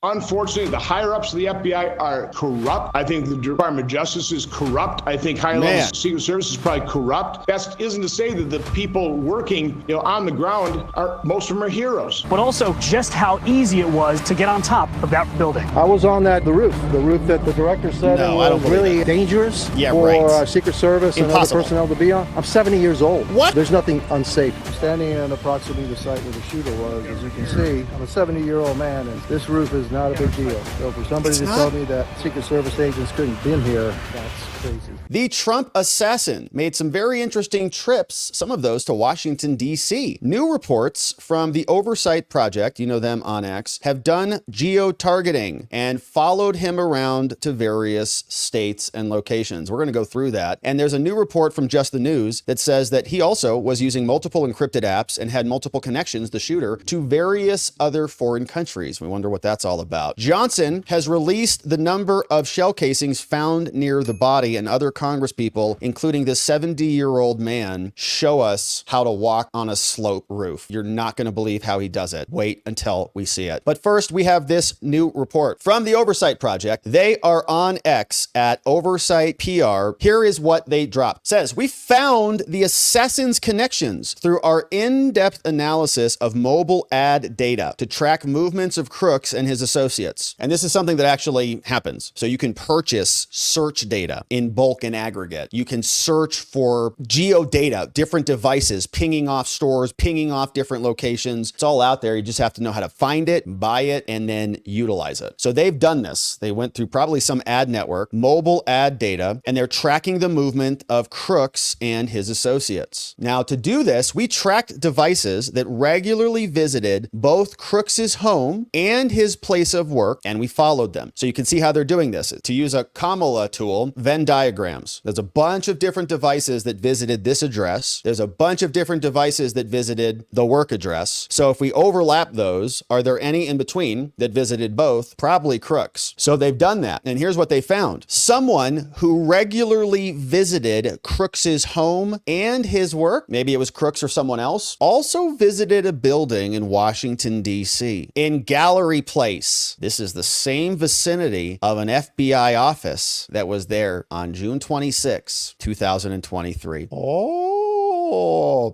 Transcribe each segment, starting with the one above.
Unfortunately, the higher-ups of the FBI are corrupt. I think the Department of Justice is corrupt. I think high-level Secret Service is probably corrupt. That isn't to say that the people working, on the ground most of them are heroes. But also just how easy it was to get on top of that building. I was on the roof that the director said was really dangerous for Secret Service and other personnel to be on. I'm 70 years old. What? There's nothing unsafe. Standing in approximately the site where the shooter was, as you can see, I'm a 70-year-old man, and this roof is not a big deal. So for somebody to tell me that Secret Service agents couldn't have been here, that's crazy. The Trump assassin made some very interesting trips, some of those to Washington, D.C. New reports from the Oversight Project, you know them on X, have done geo-targeting and followed him around to various states and locations. We're going to go through that. And there's a new report from JustTheNews that says that he also was using multiple encrypted apps and had multiple connections, the shooter, to various other foreign countries. We wonder what that's all about. Johnson has released the number of shell casings found near the body, and other Congress people, including this 70-year-old man, show us how to walk on a slope roof. You're not going to believe how he does it. Wait until we see it. But first, we have this new report from the Oversight Project. They are on X at Oversight PR. Here is what they dropped. It says, we found the assassin's connections through our in-depth analysis of mobile ad data to track movements of Crooks and his associates. And this is something that actually happens. So you can purchase search data in bulk and aggregate. You can search for geo data, different devices, pinging off stores, pinging off different locations. It's all out there. You just have to know how to find it, buy it, and then utilize it. So they've done this. They went through probably some ad network, mobile ad data, and they're tracking the movement of Crooks and his associates. Now, to do this, we tracked devices that regularly visited both Crooks's home and his place of work, and we followed them. So you can see how they're doing this. To use a Kamala tool, Venn diagrams. There's a bunch of different devices that visited this address. There's a bunch of different devices that visited the work address. So if we overlap those, are there any in between that visited both? Probably Crooks. So they've done that. And here's what they found. Someone who regularly visited Crooks's home and his work, maybe it was Crooks or someone else, also visited a building in Washington, D.C. in Gallery Place. This is the same vicinity of an FBI office that was there on June 26, 2023.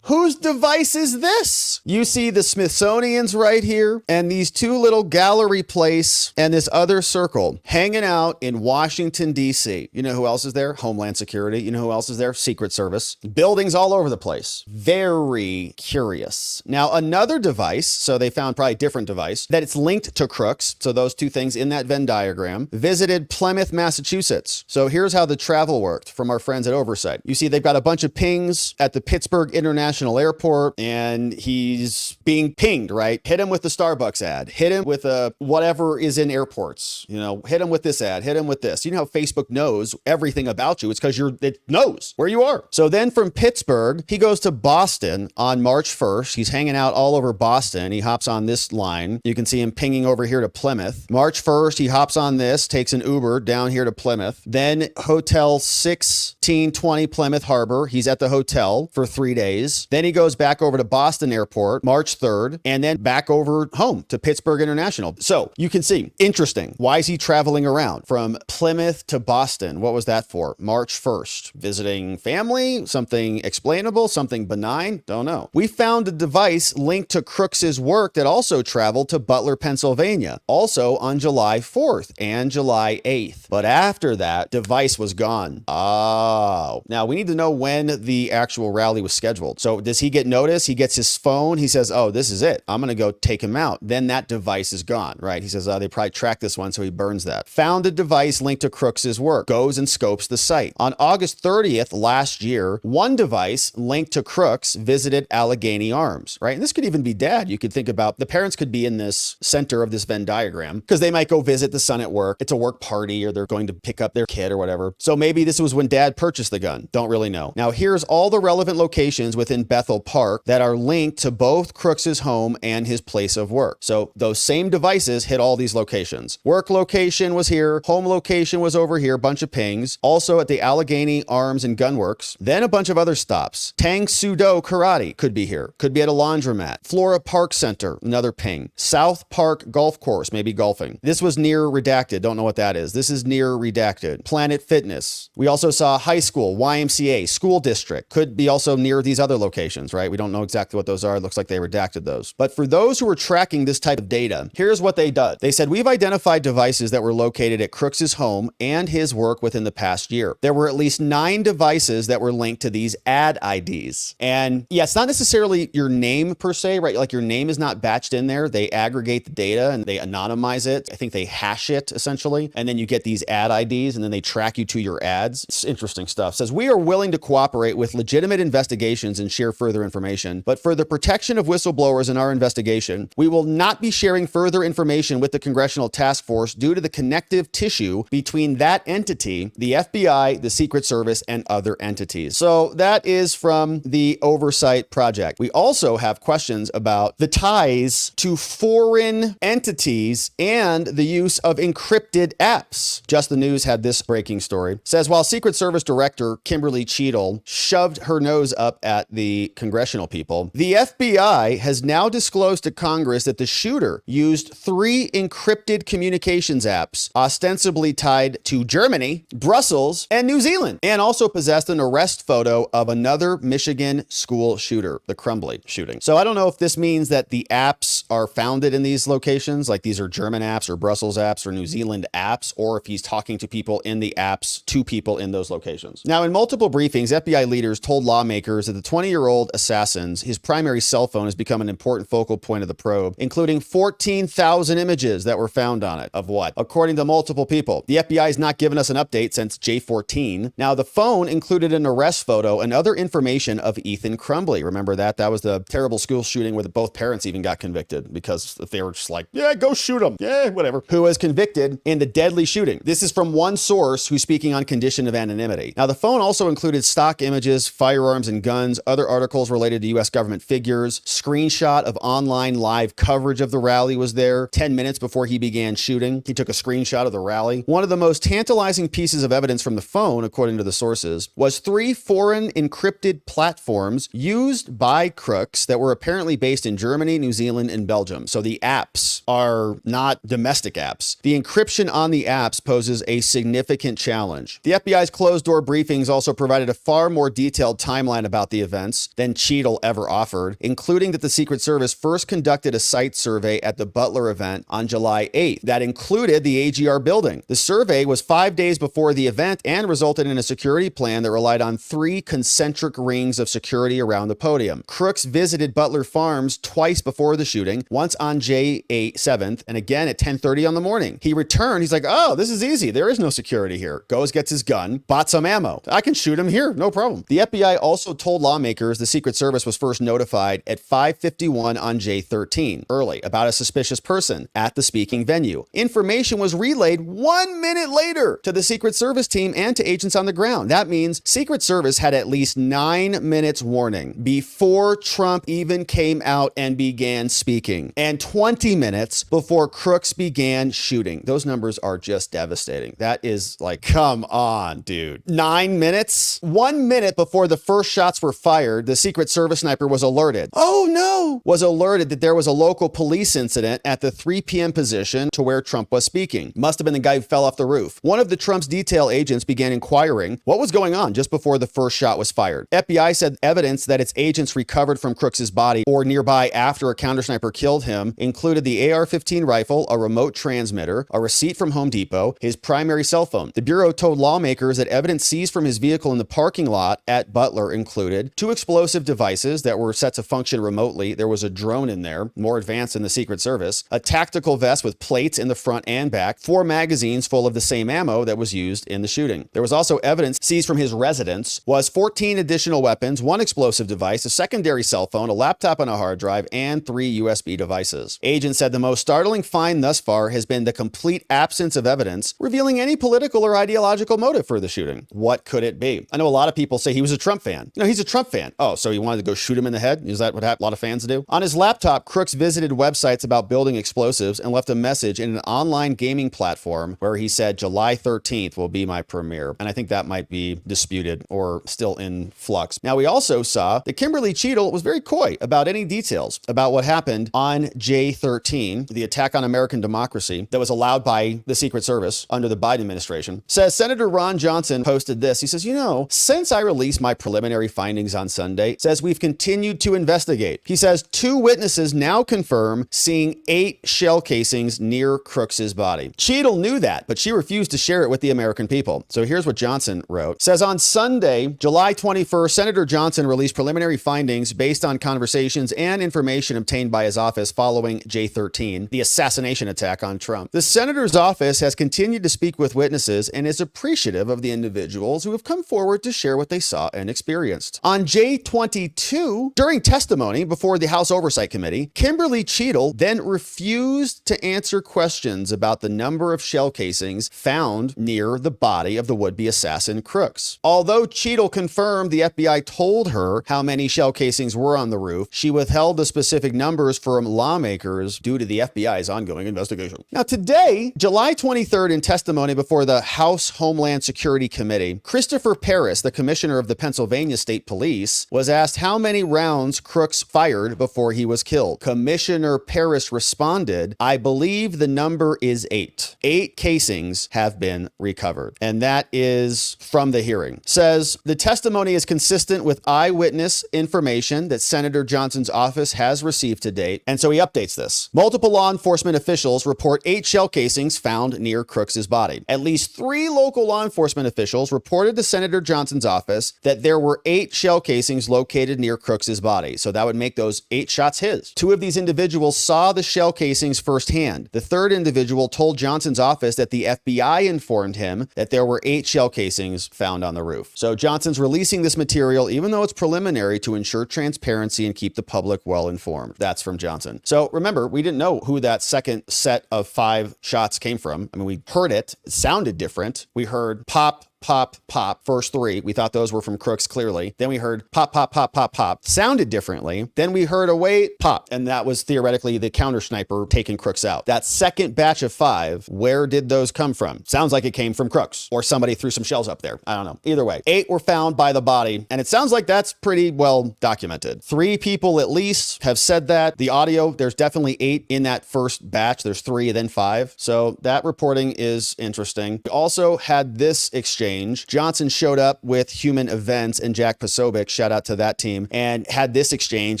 Whose device is this? You see the Smithsonian's right here, and these two little Gallery Place and this other circle hanging out in Washington, D.C. You know who else is there? Homeland Security. You know who else is there? Secret Service. Buildings all over the place. Very curious. Now, another device, so they found probably a different device, that it's linked to Crooks, so those two things in that Venn diagram, visited Plymouth, Massachusetts. So here's how the travel worked from our friends at Oversight. You see they've got a bunch of pings at the Pittsburgh International Airport, and he's being pinged, right? Hit him with the Starbucks ad. Hit him with whatever is in airports. Hit him with this ad. Hit him with this. You know how Facebook knows everything about you? It's because it knows where you are. So then from Pittsburgh, he goes to Boston on March 1st. He's hanging out all over Boston. He hops on this line. You can see him pinging over here to Plymouth. March 1st, he hops on this, takes an Uber down here to Plymouth. Then Hotel 1620 Plymouth Harbor. He's at the hotel for 3 days. Then he goes back over to Boston Airport, March 3rd, and then back over home to Pittsburgh International. So you can see, interesting. Why is he traveling around from Plymouth to Boston? What was that for? March 1st. Visiting family? Something explainable? Something benign? Don't know. We found a device linked to Crooks's work that also traveled to Butler, Pennsylvania, also on July 4th and July 8th. But after that, device was gone. Oh. Now we need to know when the actual rally was scheduled. So does he get notice? He gets his phone. He says, oh, this is it. I'm going to go take him out. Then that device is gone, right? He says, oh, they probably tracked this one, so he burns that. Found a device linked to Crooks's work. Goes and scopes the site. On August 30th last year, one device linked to Crooks visited Allegheny Arms, right? And this could even be dad. You could think about the parents could be in this center of this Venn diagram because they might go visit the son at work. It's a work party or they're going to pick up their kid or whatever. So maybe this was when dad purchased the gun. Don't really know. Now here's all the relevant locations within Bethel Park that are linked to both Crooks's home and his place of work. So those same devices hit all these locations. Work location was here, home location was over here, bunch of pings. Also at the Allegheny Arms and Gun Works. Then a bunch of other stops. Tang Sudo Karate could be here. Could be at a laundromat. Flora Park Center, another ping. South Park Golf Course, maybe golfing. This was near redacted. Don't know what that is. This is near redacted. Planet Fitness. We also saw high school, YMCA, school district. Could be also near these other locations, right? We don't know exactly what those are. It looks like they redacted those. But for those who are tracking this type of data, here's what they did. They said, we've identified devices that were located at Crooks's home and his work within the past year. There were at least 9 devices that were linked to these ad IDs. And yeah, it's not necessarily your name per se, right? Like your name is not batched in there. They aggregate the data and they anonymize it. I think they hash it essentially. And then you get these ad IDs and then they track you to your ads. It's interesting stuff. It says, we are willing to cooperate with legitimate investigations and share further information, but for the protection of whistleblowers in our investigation, we will not be sharing further information with the Congressional Task Force due to the connective tissue between that entity, the FBI, the Secret Service, and other entities. So that is from the Oversight Project. We also have questions about the ties to foreign entities and the use of encrypted apps. Just the News had this breaking story. It says, while Secret Service Director Kimberly Cheadle shoved her nose up at the congressional people, the FBI has now disclosed to Congress that the shooter used 3 encrypted communications apps ostensibly tied to Germany, Brussels, and New Zealand, and also possessed an arrest photo of another Michigan school shooter, the Crumbly shooting. So I don't know if this means that the apps are founded in these locations, like these are German apps or Brussels apps or New Zealand apps, or if he's talking to people in the apps to people in those locations. Now, in multiple briefings, FBI leaders told lawmakers that the 20-year-old assassin's his primary cell phone has become an important focal point of the probe, including 14,000 images that were found on it. Of what? According to multiple people. The FBI has not given us an update since J14. Now, the phone included an arrest photo and other information of Ethan Crumbly. Remember that? That was the terrible school shooting where both parents even got convicted because they were just like, yeah, go shoot him. Yeah, whatever. Who was convicted in the deadly shooting. This is from one source who's speaking on condition of anonymity. Now, the phone also included stock images, firearms and guns, other articles related to U.S. government figures, screenshot of online live coverage of the rally was there 10 minutes before he began shooting. He took a screenshot of the rally. One of the most tantalizing pieces of evidence from the phone, according to the sources, was 3 foreign encrypted platforms used by Crooks that were apparently based in Germany, New Zealand, and Belgium. So the apps are not domestic apps. The encryption on the apps poses a significant challenge. The FBI's closed-door briefings also provided a far more detailed timeline about the events than Cheadle ever offered, including that the Secret Service first conducted a site survey at the Butler event on July 8th that included the AGR building. The survey was 5 days before the event and resulted in a security plan that relied on 3 concentric rings of security around the podium. Crooks visited Butler Farms twice before the shooting, once on J 7th and again at 10:30 on the morning. He returned. He's like, oh, this is easy. There is no security here. Goes, gets his gun, bought some ammo. I can shoot him here. No problem. The FBI also told lawmakers the Secret Service was first notified at 5:51 on J13, early, about a suspicious person at the speaking venue. Information was relayed 1 minute later to the Secret Service team and to agents on the ground. That means Secret Service had at least 9 minutes warning before Trump even came out and began speaking, and 20 minutes before Crooks began shooting. Those numbers are just devastating. That is like, come on, dude. 9 minutes? 1 minute before the first shots were fired, the Secret Service sniper was alerted. Oh no! Was alerted that there was a local police incident at the 3 p.m. position to where Trump was speaking. Must have been the guy who fell off the roof. One of the Trump's detail agents began inquiring what was going on just before the first shot was fired. FBI said evidence that its agents recovered from Crooks's body or nearby after a countersniper killed him included the AR-15 rifle, a remote transmitter, a receipt from Home Depot, his primary cell phone. The Bureau told lawmakers that evidence seized from his vehicle in the parking lot at Butler included 2 explosive devices that were set to function remotely. There was a drone in there, more advanced than the Secret Service, a tactical vest with plates in the front and back, 4 magazines full of the same ammo that was used in the shooting. There was also evidence seized from his residence was 14 additional weapons, 1 explosive device, a secondary cell phone, a laptop and a hard drive, and 3 USB devices. Agents said the most startling find thus far has been the complete absence of evidence revealing any political or ideological motive for the shooting. What could it be? I know a lot of people say he was a Trump fan. He's a Trump fan. Oh, so he wanted to go shoot him in the head? Is that what a lot of fans do? On his laptop, Crooks visited websites about building explosives and left a message in an online gaming platform where he said July 13th will be my premiere. And I think that might be disputed or still in flux. Now, we also saw that Kimberly Cheadle was very coy about any details about what happened on J13, the attack on American democracy that was allowed by the Secret Service under the Biden administration. Says Senator Ron Johnson posted this. He says, since I released my preliminary findings on Sunday, says we've continued to investigate. He says 2 witnesses now confirm seeing 8 shell casings near Crooks's body. Cheadle knew that, but she refused to share it with the American people. So here's what Johnson wrote. Says on Sunday, July 21st, Senator Johnson released preliminary findings based on conversations and information obtained by his office following J13, the assassination attack on Trump. The senator's office has continued to speak with witnesses and is appreciative of the individuals who have come forward to share what they saw and experienced. On J22, during testimony before the House Oversight Committee, Kimberly Cheadle then refused to answer questions about the number of shell casings found near the body of the would-be assassin Crooks. Although Cheadle confirmed the FBI told her how many shell casings were on the roof, she withheld the specific numbers from lawmakers due to the FBI's ongoing investigation. Now today, July 23rd, in testimony before the House Homeland Security Committee, Christopher Paris, the commissioner of the Pennsylvania State Police, was asked how many rounds Crooks fired before he was killed. Commissioner Paris responded, I believe the number is 8. 8 casings have been recovered. And that is from the hearing. Says the testimony is consistent with eyewitness information that Senator Johnson's office has received to date. And so he updates this. Multiple law enforcement officials report 8 shell casings found near Crooks's body. At least 3 local law enforcement officials reported to Senator Johnson's office that there were 8 shell casings located near Crooks's body. So that would make those 8 shots his. 2 of these individuals saw the shell casings firsthand. The 3rd individual told Johnson's office that the FBI informed him that there were 8 shell casings found on the roof. So Johnson's releasing this material, even though it's preliminary, to ensure transparency and keep the public well informed. That's from Johnson. So remember, we didn't know who that second set of 5 shots came from. I mean, we heard it. It sounded different. We heard pop, pop, pop, first 3. We thought those were from Crooks, clearly. Then we heard pop, pop, pop, pop, pop. Sounded differently. Then we heard a wait, pop. And that was theoretically the counter sniper taking Crooks out. That second batch of 5, where did those come from? Sounds like it came from Crooks, or somebody threw some shells up there. I don't know. Either way, 8 were found by the body, and it sounds like that's pretty well documented. 3 people at least have said that. The audio, there's definitely 8 in that first batch. There's 3, then 5. So that reporting is interesting. We also had this exchange. Johnson showed up with Human Events and Jack Posobiec, shout out to that team, and had this exchange.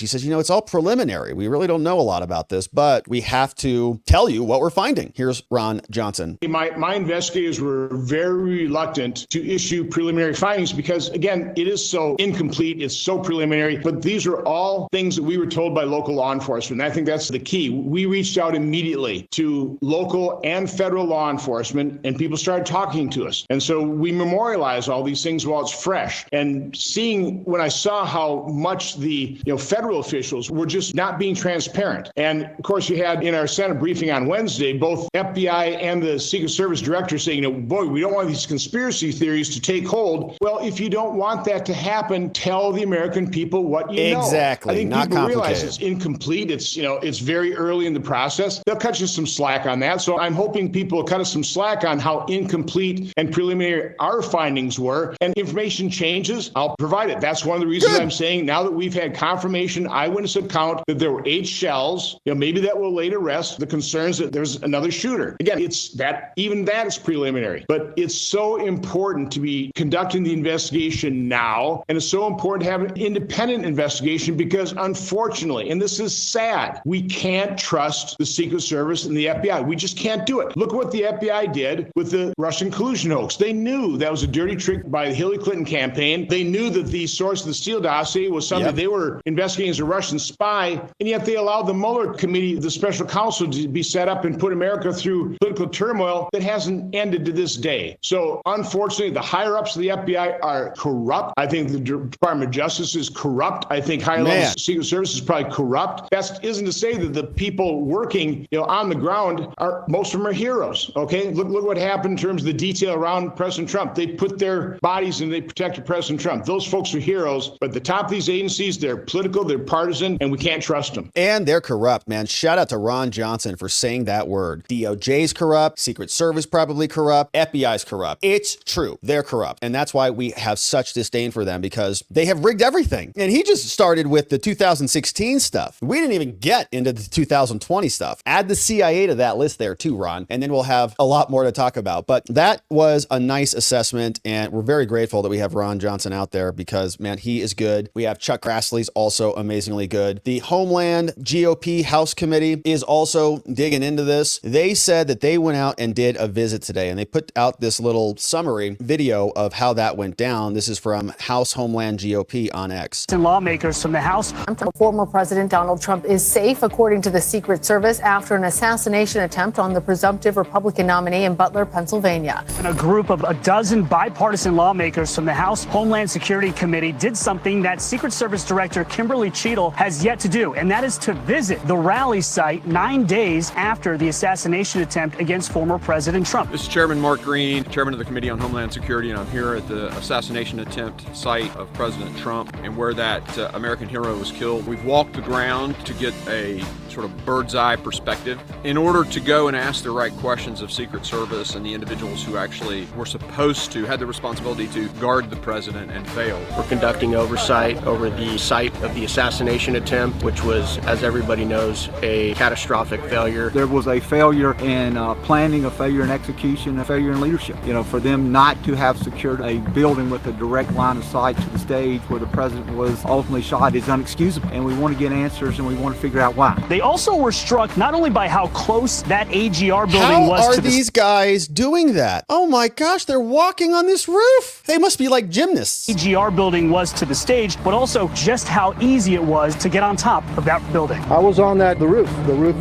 He says, it's all preliminary. We really don't know a lot about this, but we have to tell you what we're finding. Here's Ron Johnson. My investigators were very reluctant to issue preliminary findings because, again, it is so incomplete. It's so preliminary, but these are all things that we were told by local law enforcement. And I think that's the key. We reached out immediately to local and federal law enforcement, and people started talking to us. And so we memorialize all these things while it's fresh. And seeing when I saw how much the federal officials were just not being transparent. And of course, you had in our Senate briefing on Wednesday, both FBI and the Secret Service director saying, boy, we don't want these conspiracy theories to take hold. Well, if you don't want that to happen, tell the American people what you know. Exactly. I think not people realize it's incomplete. It's very early in the process. They'll cut you some slack on that. So I'm hoping people will cut us some slack on how incomplete and preliminary our findings were. And information changes, I'll provide it. That's one of the reasons I'm saying now that we've had confirmation, eyewitness account that there were 8 shells, maybe that will lay to rest the concerns that there's another shooter. Again, even that is preliminary, but it's so important to be conducting the investigation now. And it's so important to have an independent investigation because unfortunately, and this is sad, we can't trust the Secret Service and the FBI. We just can't do it. Look what the FBI did with the Russian collusion hoax. They knew that was a dirty trick by the Hillary Clinton campaign. They knew that the source of the Steele dossier was something they were investigating as a Russian spy, and yet they allowed the Mueller committee, the special counsel, to be set up and put America through political turmoil that hasn't ended to this day. So unfortunately, the higher ups of the FBI are corrupt. I think the Department of Justice is corrupt. I think higher level Secret Service is probably corrupt. That isn't to say that the people working, on the ground most of them are heroes. Okay, look what happened in terms of the detail around President Trump. Trump. They put their bodies and they protected President Trump. Those folks are heroes, but the top of these agencies, they're political, they're partisan, and we can't trust them. And they're corrupt, man. Shout out to Ron Johnson for saying that word. DOJ's corrupt, Secret Service probably corrupt, FBI's corrupt. It's true. They're corrupt. And that's why we have such disdain for them, because they have rigged everything. And he just started with the 2016 stuff. We didn't even get into the 2020 stuff. Add the CIA to that list there too, Ron, and then we'll have a lot more to talk about. But that was a nice assessment, and we're very grateful that we have Ron Johnson out there because, man, he is good. We have Chuck Grassley's also amazingly good. The Homeland GOP House Committee is also digging into this. They said that they went out and did a visit today, and they put out this little summary video of how that went down. This is from House Homeland GOP on X. And lawmakers from the House. Former President Donald Trump is safe, according to the Secret Service, after an assassination attempt on the presumptive Republican nominee in Butler, Pennsylvania. And a group of a dozen bipartisan lawmakers from the House Homeland Security Committee did something that Secret Service Director Kimberly Cheadle has yet to do, and that is to visit the rally site 9 days after the assassination attempt against former President Trump. This is Chairman Mark Green, Chairman of the Committee on Homeland Security, and I'm here at the assassination attempt site of President Trump and where that American hero was killed. We've walked the ground to get a sort of bird's eye perspective in order to go and ask the right questions of Secret Service and the individuals who actually were supposed to, had the responsibility to guard the president and failed. We're conducting oversight over the site of the assassination attempt, which was, as everybody knows, a catastrophic failure. There was a failure in planning, a failure in execution, a failure in leadership. You know, for them not to have secured a building with a direct line of sight to the stage where the president was ultimately shot is unexcusable. And we want to get answers and we want to figure out why. They also were struck not only by how close that AGR building was to How are these guys doing that? Oh my gosh, they're walking on this roof. They must be like gymnasts. AGR building was to the stage, but also just how easy it was to get on top of that building. I was on the roof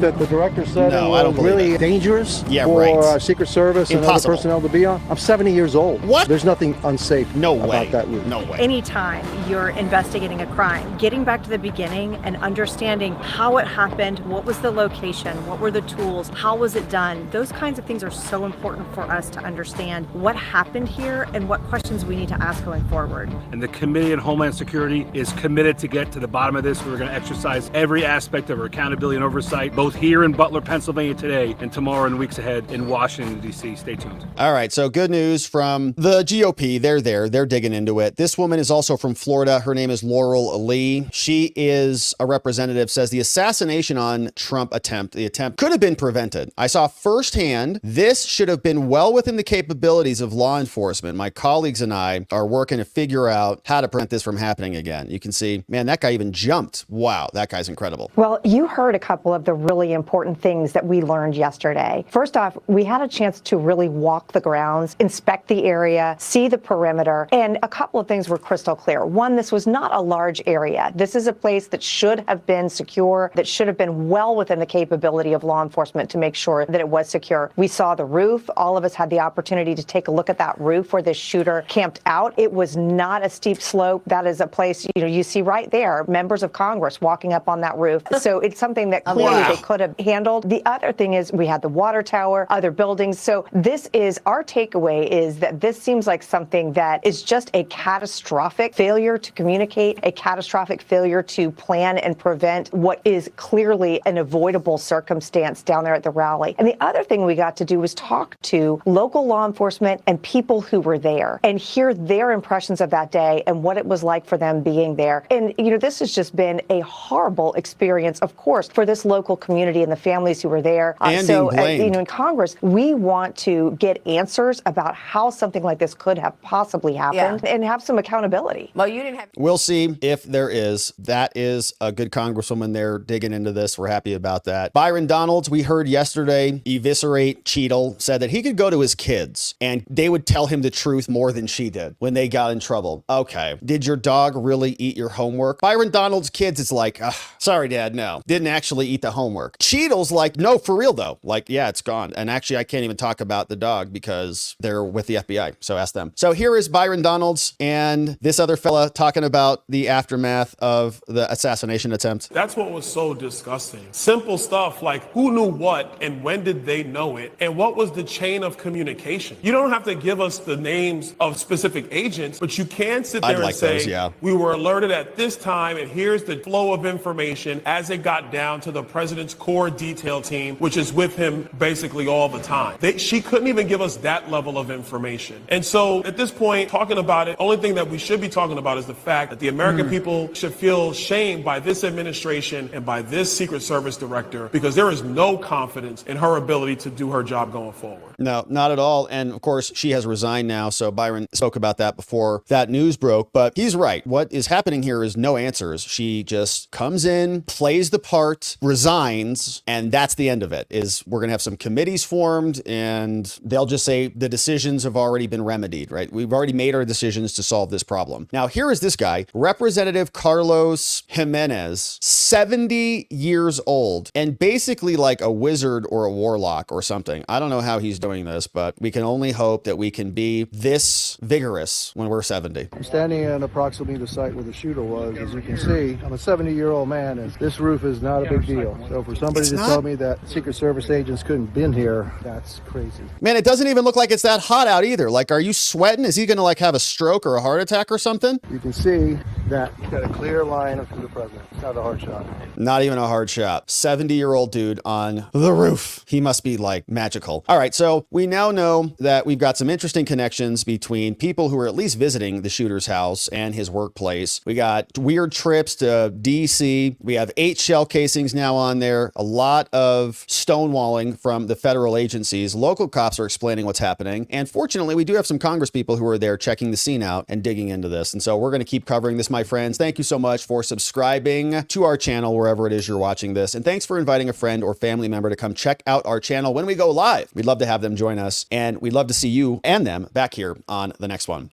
that the director said was really dangerous for Secret Service and other personnel to be on. I'm 70 years old. What? There's nothing unsafe about that roof. No way. Anytime you're investigating a crime, getting back to the beginning and understanding how it happened, what was the location, what were the tools, how was it done, those kinds of things are so important for us to understand what happened here and what questions we need to ask going forward. And the Committee on Homeland Security is committed to get to the bottom of this. We're going to exercise every aspect of our accountability and oversight, both here in Butler, Pennsylvania today and tomorrow and weeks ahead in Washington, D.C. Stay tuned. All right, so good news from the GOP. They're there. They're digging into it. This woman is also from Florida. Her name is Laurel Lee. She is a representative, says the assassination on Trump attempt, the attempt could have been prevented. I saw firsthand this should have been well within the capabilities of law enforcement. My colleagues and I are working to figure out how to prevent this from happening again. You can see, man, that guy even jumped. Wow, that guy's incredible. Well, you heard a couple of the really important things that we learned yesterday. First off, we had a chance to really walk the grounds, inspect the area, see the perimeter, and a couple of things were crystal clear. One, this was not a large area. This is a place that should have been secure, that should have been well within the capability of law enforcement to make sure that it was secure. We saw the roof. All of us had the opportunity to take a look at that roof where this shooter camped out. It was not a steep slope. That is a place, you see right there, members of Congress walking up on that roof. So it's something that clearly they could have handled. The other thing is we had the water tower, other buildings. So this is, our takeaway is that this seems like something that is just a catastrophic failure to communicate, a catastrophic failure to plan and prevent what is clearly an avoidable circumstance down there at the rally. And the other thing we got to do was talk to local law enforcement and people who were there and hear their impressions of that day and what it was like for them being there. And, this has just been a horrible experience, of course, for this local community and the families who were there. In Congress, we want to get answers about how something like this could have possibly happened and have some accountability. Well, you didn't have. We'll see if there is. That is a good congresswoman there digging into this. We're happy about that. Byron Donalds, we heard yesterday, eviscerate Cheadle, said that he could go to his kids and they would tell him the truth more than she did when they got in trouble. Okay. Did your dog really eat your homework? Byron Donalds' kids, it's like, sorry, Dad, no. Didn't actually eat the homework. Cheadle's like, no, for real, though. Like, yeah, it's gone. And actually, I can't even talk about the dog because they're with the FBI. So ask them. So here is Byron Donalds and this other fella talking about the aftermath of the assassination attempt. That's what was so disgusting. Simple stuff like who knew what and when did they know it? And what was the chain of communication? You don't have to give give us the names of specific agents, but you can sit there and say, those, yeah. we were alerted at this time, and here's the flow of information as it got down to the president's core detail team, which is with him basically all the time. She couldn't even give us that level of information. And so at this point, talking about it, only thing that we should be talking about is the fact that the American people should feel shamed by this administration and by this Secret Service director, because there is no confidence in her ability to do her job going forward. No, not at all. And of course, she has resigned now. So Byron spoke about that before that news broke, but he's right. What is happening here is no answers. She just comes in, plays the part, resigns, and that's the end of it. Is we're going to have some committees formed and they'll just say the decisions have already been remedied, right? We've already made our decisions to solve this problem. Now, here is this guy, Representative Carlos Jimenez, 70 years old, and basically like a wizard or a warlock or something. I don't know how he's doing this, but we can only hope that we can be this vigorous when we're 70. I'm standing in approximately the site where the shooter was. As you can see, I'm a 70-year-old man, and this roof is not a big deal. So for somebody to tell me that Secret Service agents couldn't been here, that's crazy. Man, it doesn't even look like it's that hot out either. Like, are you sweating? Is he going to like have a stroke or a heart attack or something? You can see that he's got a clear line up to the president. It's not a hard shot. Not even a hard shot. 70-year-old dude on the roof. He must be like magical. All right, so we now know that we've got some interesting connections between people who are at least visiting the shooter's house and his workplace. We got weird trips to D.C. We have 8 shell casings now on there. A lot of stonewalling from the federal agencies. Local cops are explaining what's happening. And fortunately, we do have some Congress people who are there checking the scene out and digging into this. And so we're going to keep covering this, my friends. Thank you so much for subscribing to our channel wherever it is you're watching this. And thanks for inviting a friend or family member to come check out our channel when we go live. We'd love to have them join us, and we'd love to see you and them back here on the next one.